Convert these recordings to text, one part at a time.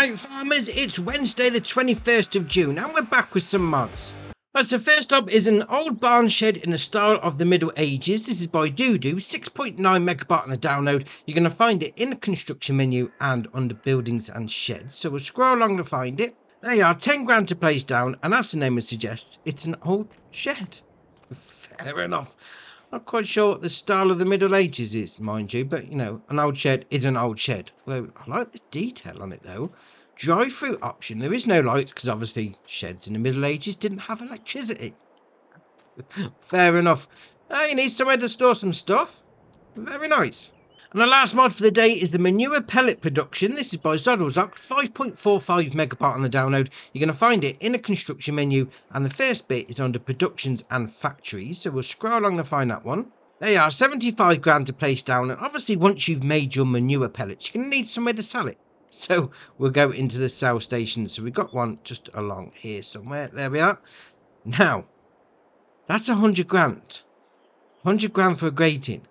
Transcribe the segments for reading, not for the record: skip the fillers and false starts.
Alright farmers, it's Wednesday the 21st of June and we're back with some mods. Right, so first up is an old barn shed in the style of the Middle Ages. This is by Doodoo, 6.9 megabyte on the download. You're going to find it in the construction menu and under buildings and sheds. So we'll scroll along to find it. There you are, 10 grand to place down, and as the name would suggest, it's an old shed. Fair enough. Not quite sure what the style of the Middle Ages is, mind you, but you know, an old shed is an old shed. Although I like the detail on it though. Drive-through option. There is no lights because obviously sheds in the Middle Ages didn't have electricity. Fair enough. You need somewhere to store some stuff. Very nice. And the last mod for the day is the manure pellet production. This is by Zoddlezok, 5.45 megabyte on the download. You're going to find it in the construction menu, and the first bit is under productions and factories. So we'll scroll along to find that one. There you are, 75 grand to place down. And obviously once you've made your manure pellets, you're going to need somewhere to sell it. So we'll go into the sell station. So we've got one just along here somewhere. There we are. Now, that's 100 grand. 100 grand for a grating.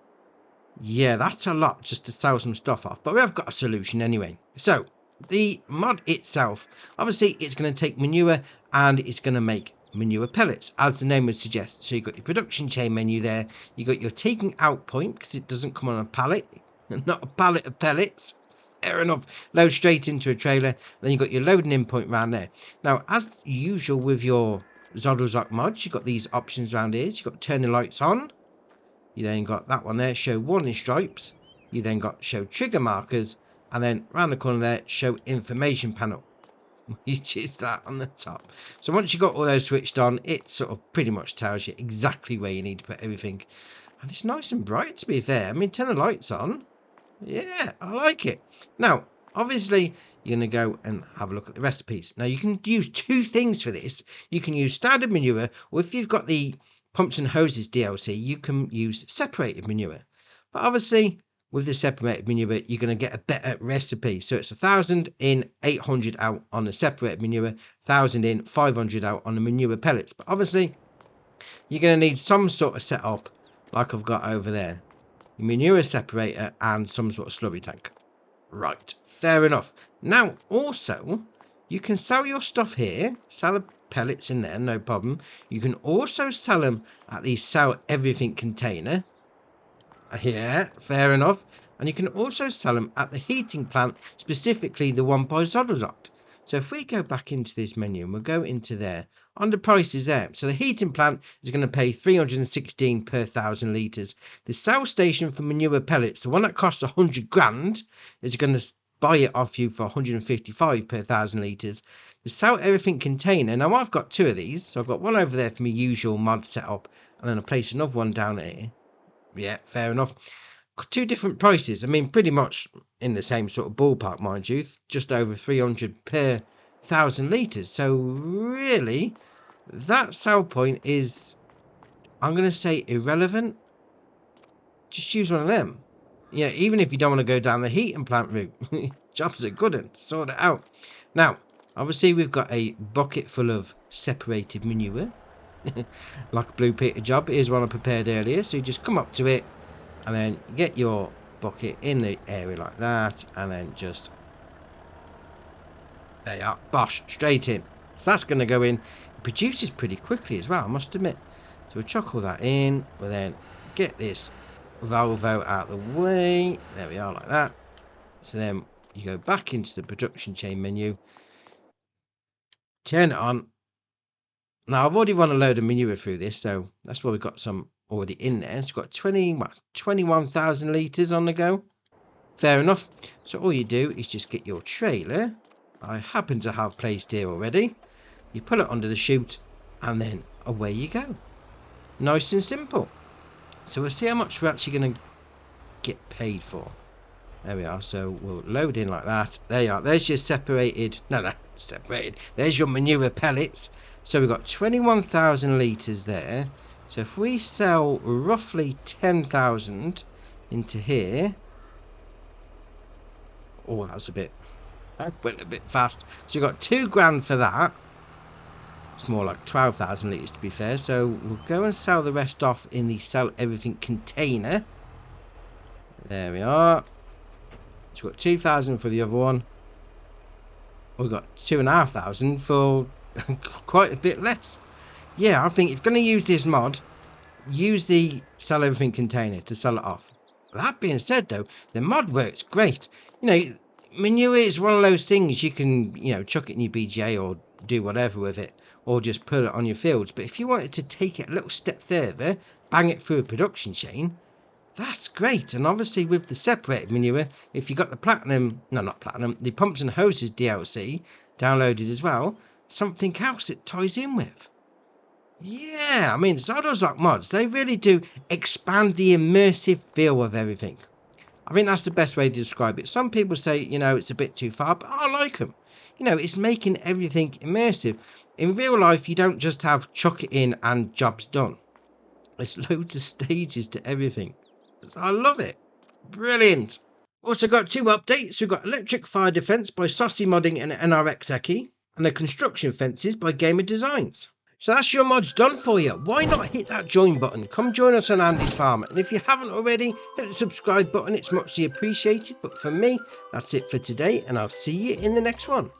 Yeah, that's a lot just to sell some stuff off, but we have got a solution anyway. So the mod itself, obviously it's going to take manure and it's going to make manure pellets, as the name would suggest. So you've got your production chain menu there, you got your taking out point because it doesn't come on a pallet, not a pallet of pellets. Fair enough. Load straight into a trailer. Then you've got your loading in point around there. Now, as usual with your Zoddlezok mods, you've got these options around here. So you've got turn the lights on. You then got that one there, show warning stripes. You then got show trigger markers. And then around the corner there, show information panel. Which is that on the top. So once you've got all those switched on, it sort of pretty much tells you exactly where you need to put everything. And it's nice and bright, to be fair. I mean, turn the lights on. Yeah, I like it. Now, obviously, you're going to go and have a look at the recipes. Now, you can use two things for this. You can use standard manure, or if you've got the Pumps and Hoses DLC, you can use separated manure. But obviously, with the separated manure, you're going to get a better recipe. So it's 1,000 in, 800 out on the separated manure, 1,000 in, 500 out on the manure pellets. But obviously, you're going to need some sort of setup like I've got over there. Your manure separator and some sort of slurry tank. Right, fair enough. Now, also, you can sell your stuff here, sell the pellets in there, no problem. You can also sell them at the sell everything container. Yeah, fair enough. And you can also sell them at the heating plant, specifically the one by Zoddlezok. So if we go back into this menu and we'll go into there, under prices there. So the heating plant is going to pay 316 per 1,000 litres. The sell station for manure pellets, the one that costs 100 grand, is going to buy it off you for 155 per 1,000 litres. The sell everything container, now I've got two of these. So I've got one over there for my usual mod setup, and then I'll place another one down here. Yeah, fair enough. Two different prices. I mean, pretty much in the same sort of ballpark, mind you. Just over 300 per 1,000 litres. So really, that sell point is, I'm going to say, irrelevant. Just use one of them. Yeah, even if you don't want to go down the heating plant route. Jobs are good and sort it out. Now, obviously we've got a bucket full of separated manure. Like a Blue Peter job. Here's one I prepared earlier. So you just come up to it and then get your bucket in the area like that, and then just, there you are, bosh, straight in. So that's going to go in. It produces pretty quickly as well, I must admit. So we'll chuck all that in. We'll then get this Volvo out of the way. There we are, like that. So then you go back into the production chain menu, turn it on. Now I've already run a load of manure through this, so that's why we've got some already in there. It's got 21,000 litres on the go. Fair enough. So all you do is just get your trailer. I happen to have placed here already. You pull it under the chute, and then away you go. Nice and simple. So we'll see how much we're actually going to get paid for. There we are. So we'll load in like that. There you are. There's your separated. No, separated. There's your manure pellets. So we've got 21,000 litres there. So if we sell roughly 10,000 into here. Oh, that's a bit. I went a bit fast. So you've got 2 grand for that. It's more like 12,000 litres to be fair. So we'll go and sell the rest off in the sell everything container. There we are. So we've got 2,000 for the other one. We got 2,500 for quite a bit less. Yeah, I think if you're going to use this mod, use the sell everything container to sell it off. That being said, though, the mod works great. You know, manure is one of those things you can, chuck it in your BGA or do whatever with it, or just put it on your fields. But if you wanted to take it a little step further, bang it through a production chain, that's great. And obviously with the separated manure, if you got the platinum, no, not platinum, the pumps and hoses DLC downloaded as well, something else it ties in with. Yeah, I mean, Zardoz mods, they really do expand the immersive feel of everything. I think that's the best way to describe it. Some people say, it's a bit too far, but I like them. It's making everything immersive. In real life, you don't just have chuck it in and job's done. There's loads of stages to everything. I love it. Brilliant. Also got 2 updates. We've got Electric Fire Defense by Saucy Modding and NRX Eki, and the Construction Fences by Gamer Designs. So that's your mods done for you. Why not hit that join button? Come join us on Andy's Farm. And if you haven't already, hit the subscribe button. It's muchly appreciated. But for me, that's it for today, and I'll see you in the next one.